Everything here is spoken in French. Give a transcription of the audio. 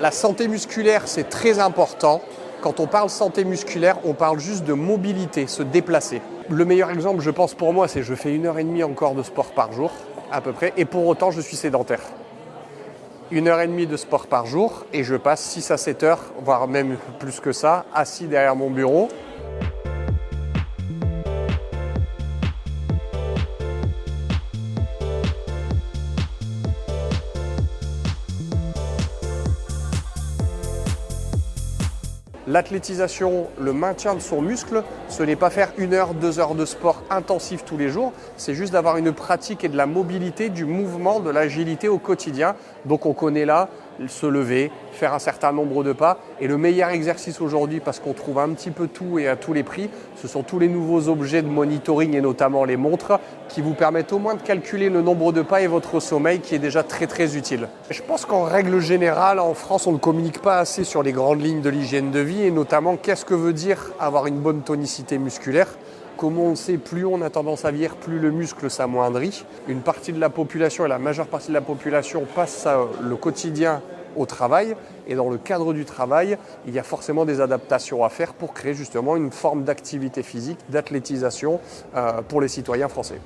La santé musculaire, c'est très important. Quand on parle santé musculaire, on parle juste de mobilité, se déplacer. Le meilleur exemple, je pense pour moi, c'est que je fais 1h30 encore de sport par jour, à peu près, et pour autant, je suis sédentaire. 1h30 de sport par jour, et je passe 6 à 7 heures, voire même plus que ça, assis derrière mon bureau. L'athlétisation, le maintien de son muscle, ce n'est pas faire 1 heure, 2 heures de sport intensif tous les jours, c'est juste d'avoir une pratique et de la mobilité, du mouvement, de l'agilité au quotidien. Donc on connaît là se lever, faire un certain nombre de pas. Et le meilleur exercice aujourd'hui, parce qu'on trouve un petit peu tout et à tous les prix, ce sont tous les nouveaux objets de monitoring et notamment les montres qui vous permettent au moins de calculer le nombre de pas et votre sommeil qui est déjà très très utile. Je pense qu'en règle générale, en France, on ne communique pas assez sur les grandes lignes de l'hygiène de vie et notamment qu'est-ce que veut dire avoir une bonne tonicité musculaire. Comme on le sait, plus on a tendance à vieillir, plus le muscle s'amoindrit. Une partie de la population et la majeure partie de la population passe le quotidien au travail. Et dans le cadre du travail, il y a forcément des adaptations à faire pour créer justement une forme d'activité physique, d'athlétisation pour les citoyens français.